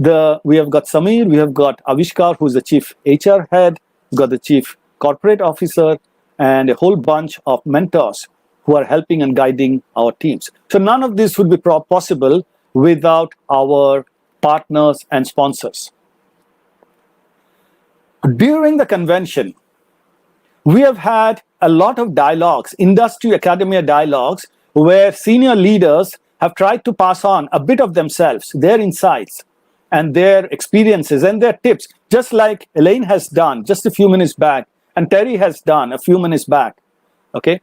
got Samir, we have got Avishkar, who's the chief HR head, we've got the chief corporate officer, and a whole bunch of mentors who are helping and guiding our teams. So none of this would be possible without our partners and sponsors. During the convention, we have had a lot of dialogues, industry academia dialogues, where senior leaders have tried to pass on a bit of themselves, their insights, and their experiences and their tips, just like Elaine has done just a few minutes back, and Terry has done a few minutes back. Okay,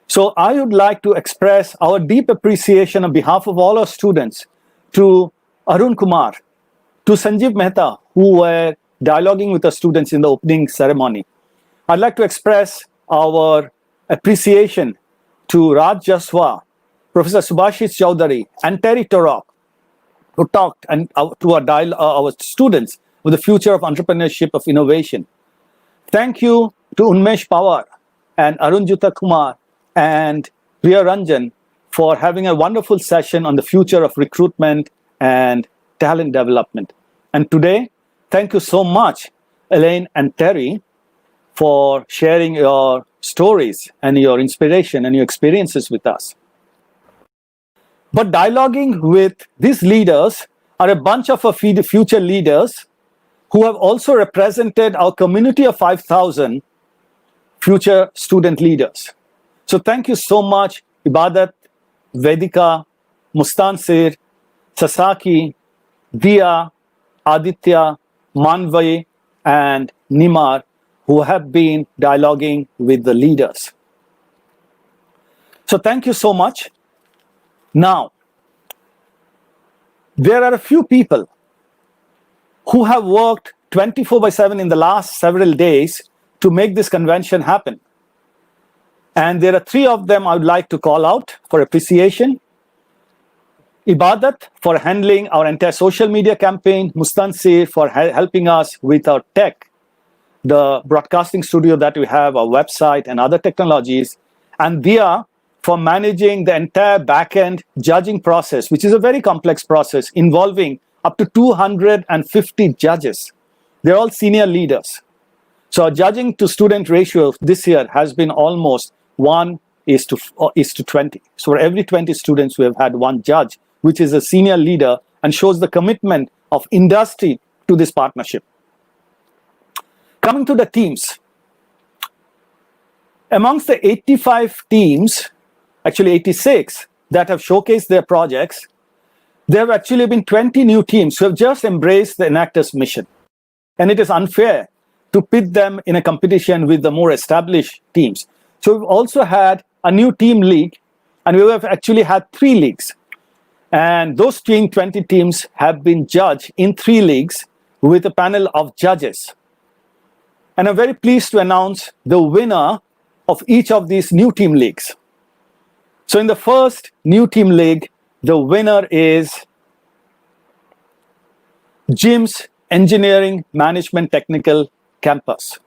so I would like to express our deep appreciation on behalf of all our students to Arun Kumar, to Sanjeev Mehta, who were dialoguing with the students in the opening ceremony. I'd like to express our appreciation to Raj Jaswa, Professor Subhashis Chowdhury, and Terry Torok, who talked and to our students with the future of entrepreneurship, of innovation. Thank you to Unmesh Pawar and Arunjuta Kumar and Priya Ranjan for having a wonderful session on the future of recruitment and talent development. And today, thank you so much, Elaine and Terry, for sharing your stories and your inspiration and your experiences with us. But dialoguing with these leaders are a bunch of future leaders who have also represented our community of 5,000 future student leaders. So thank you so much, Ibadat, Vedika, Mustansir, Sasaki, Dia, Aditya, Manvai, and Nimar, who have been dialoguing with the leaders. So thank you so much. Now, there are a few people who have worked 24/7 in the last several days to make this convention happen. And there are three of them I would like to call out for appreciation. Ibadat for handling our entire social media campaign, Mustansir for helping us with our tech, the broadcasting studio that we have, our website and other technologies, and Dia for managing the entire back-end judging process, which is a very complex process involving up to 250 judges. They're all senior leaders. So our judging to student ratio this year has been almost 1:20. So for every 20 students, we have had one judge, which is a senior leader and shows the commitment of industry to this partnership. Coming to the teams. Amongst the 85 teams, actually 86, that have showcased their projects, there have actually been 20 new teams who have just embraced the Enactus mission. And it is unfair to pit them in a competition with the more established teams. So we've also had a new team league, and we have actually had 3 leagues. And those 20 teams have been judged in 3 leagues with a panel of judges. And I'm very pleased to announce the winner of each of these new team leagues. So in the first new team league, the winner is GIMS Engineering Management Technical Campus.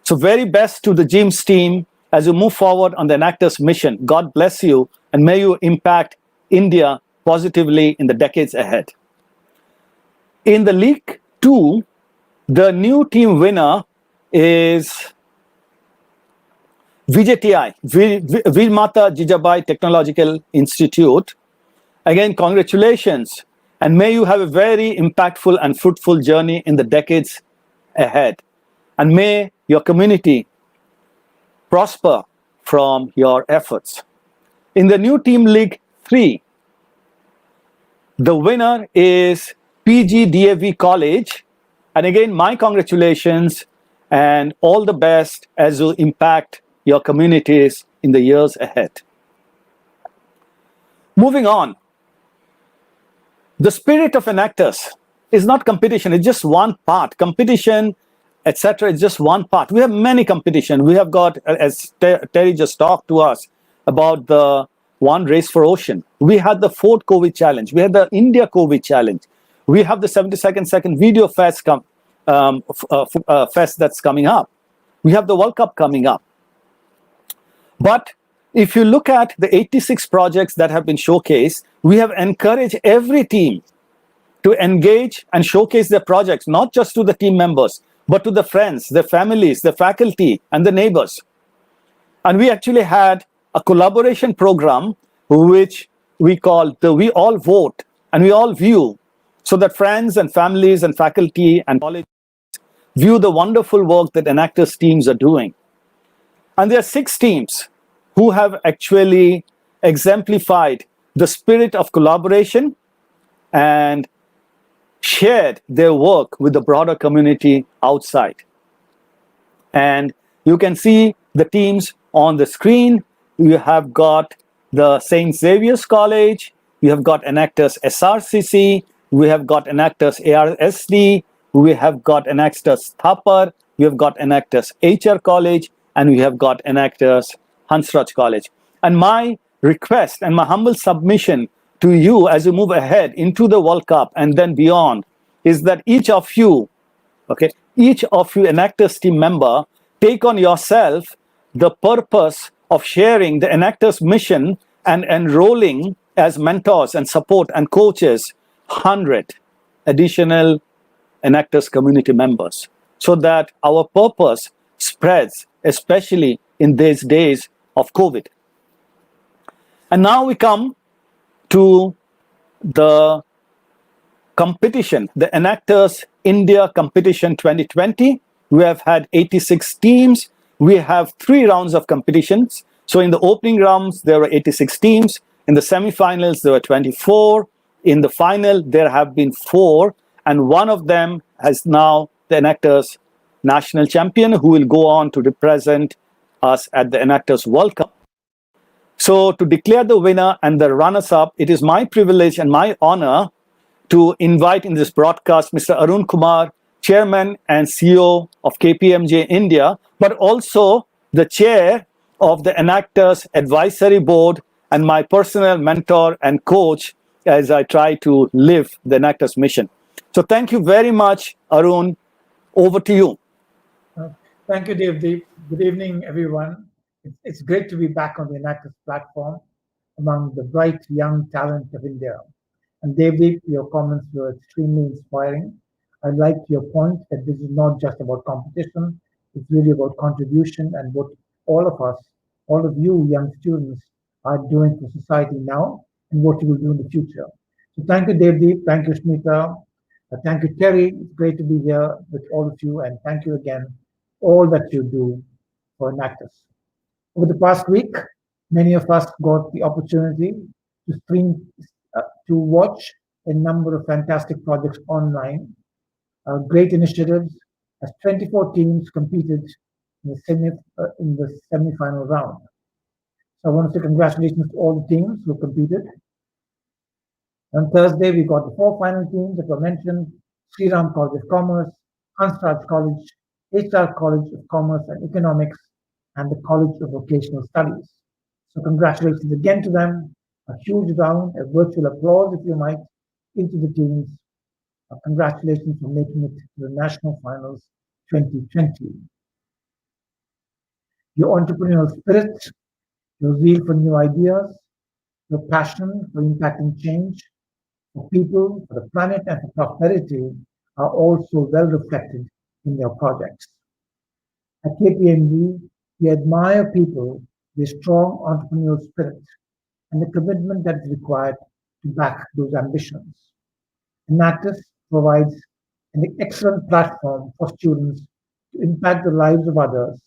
So very best to the GIMS team as you move forward on the Enactus mission. God bless you, and may you impact India positively in the decades ahead. In the League 2, the new team winner is VJTI, Veermata Jijabai Technological Institute. Again, congratulations, and may you have a very impactful and fruitful journey in the decades ahead. And may your community prosper from your efforts. In the new team League 3, the winner is PGDAV College. And again, my congratulations and all the best as you impact your communities in the years ahead. Moving on, the spirit of Enactus is not competition, it's just one part. Competition, etc., is just one part. We have many competition. We have got, as Terry just talked to us about the One Race for Ocean. We had the Ford COVID Challenge. We had the India COVID Challenge. We have the 72nd Video Fest, fest that's coming up. We have the World Cup coming up. But if you look at the 86 projects that have been showcased, we have encouraged every team to engage and showcase their projects, not just to the team members, but to the friends, the families, the faculty, and the neighbors. And we actually had a collaboration program which we call the We All Vote and We All View, so that friends and families and faculty and colleges view the wonderful work that Enactus teams are doing. And there are 6 teams who have actually exemplified the spirit of collaboration and shared their work with the broader community outside. And you can see the teams on the screen. You have got the St. Xavier's College, you have got Enactus SRCC, we have got Enactus ARSD, we have got Enactus Thapar, we have got Enactus HR College, and we have got Enactus Hansraj College. And my request and my humble submission to you as you move ahead into the World Cup and then beyond is that each of you Enactus team member, take on yourself the purpose of sharing the Enactus mission and enrolling as mentors and support and coaches 100 additional Enactus community members, so that our purpose spreads, especially in these days of COVID. And now we come to the competition, the Enactus India Competition 2020. We have had 86 teams. We have 3 rounds of competitions. So in the opening rounds, there were 86 teams. In the semifinals, there were 24. In the final, there have been 4. And one of them has now the Enactus national champion who will go on to represent us at the Enactus World Cup. So to declare the winner and the runners-up, it is my privilege and my honor to invite in this broadcast Mr. Arun Kumar, Chairman and CEO of KPMG India, but also the Chair of the Enactus Advisory Board and my personal mentor and coach as I try to live the Enactus mission. So thank you very much, Arun. Over to you. Thank you, Devdeep. Good evening, everyone. It's great to be back on the Enactus platform among the bright young talent of India. And Devdeep, your comments were extremely inspiring. I liked your point that this is not just about competition, it's really about contribution and what all of us, all of you young students are doing for society now and what you will do in the future. So thank you, Devdeep. Thank you, Smita. Thank you, Terry. It's great to be here with all of you. And thank you again, all that you do for Enactus. Over the past week, many of us got the opportunity to stream, to watch a number of fantastic projects online, great initiatives, as 24 teams competed in the semi-final round. So I want to say congratulations to all the teams who competed. On Thursday, we got the 4 final teams that were mentioned: Sri Ram College of Commerce, Hansraj College, HR College of Commerce and Economics, and the College of Vocational Studies. So congratulations again to them. A huge round, a virtual applause, if you might, into the teams. Congratulations for making it to the National Finals 2020. Your entrepreneurial spirit, your zeal for new ideas, your passion for impacting change for people, for the planet, and for prosperity are also well reflected in your projects. At KPMG, we admire people with a strong entrepreneurial spirit and the commitment that is required to back those ambitions. Enactus provides an excellent platform for students to impact the lives of others,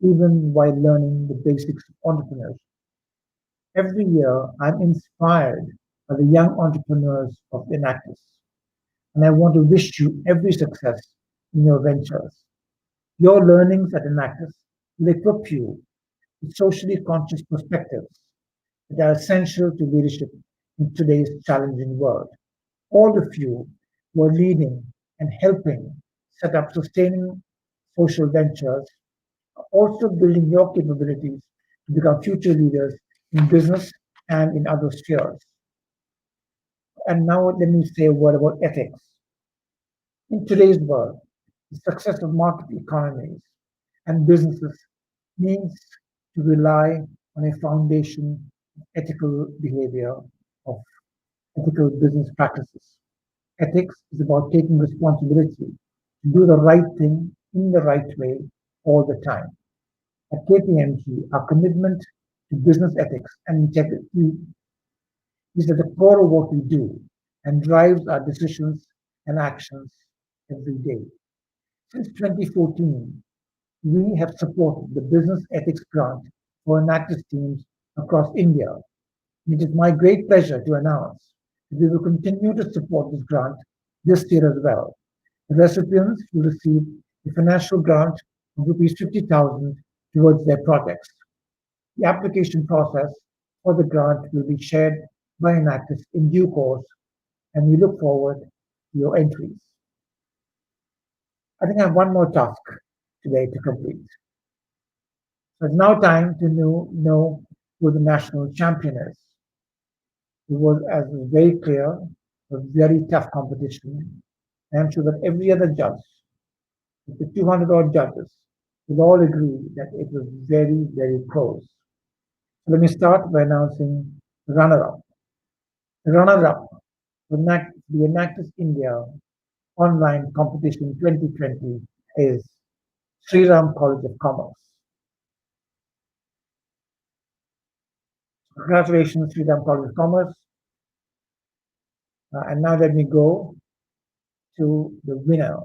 even while learning the basics of entrepreneurship. Every year, I'm inspired by the young entrepreneurs of Enactus, and I want to wish you every success in your ventures. Your learnings at Enactus will equip you with socially conscious perspectives that are essential to leadership in today's challenging world. All of you who are leading and helping set up sustaining social ventures are also building your capabilities to become future leaders in business and in other spheres. And now let me say a word about ethics. In today's world, the success of market economies and businesses needs to rely on a foundation of ethical behavior, of ethical business practices. Ethics is about taking responsibility to do the right thing in the right way all the time. At KPMG, our commitment to business ethics and integrity is at the core of what we do and drives our decisions and actions every day. Since 2014, we have supported the Business Ethics Grant for Enactus teams across India. It is my great pleasure to announce that we will continue to support this grant this year as well. The recipients will receive a financial grant of rupees 50,000 towards their projects. The application process for the grant will be shared by Enactus in due course, and we look forward to your entries. I think I have one more task today to complete. So it's now time to know who the national champion is. It was, as was very clear, a very tough competition. And I'm sure that every other judge, the 200 odd judges, will all agree that it was very, very close. So let me start by announcing the runner-up. The runner-up for the Enactus India Online Competition 2020 is Sri Ram College of Commerce. Congratulations, Sri Ram College of Commerce. And now let me go to the winner.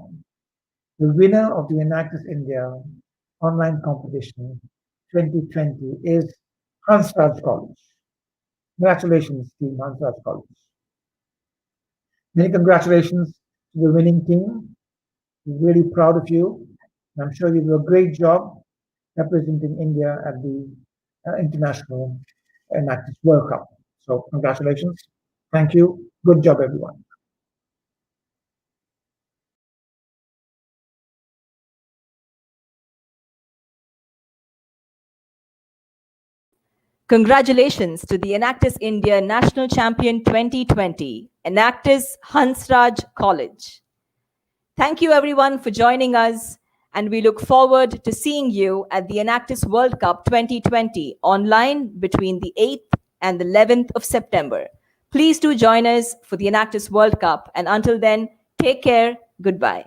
The winner of the Enactus India Online Competition 2020 is Hansraj College. Congratulations, Team Hansraj College. Many congratulations to the winning team. We're really proud of you. And I'm sure you do a great job representing India at the International Enactus World Cup. So congratulations. Thank you. Good job, everyone. Congratulations to the Enactus India National Champion 2020, Enactus Hansraj College. Thank you everyone for joining us, and we look forward to seeing you at the Enactus World Cup 2020 online between the 8th and the 11th of September. Please do join us for the Enactus World Cup, and until then, take care, goodbye.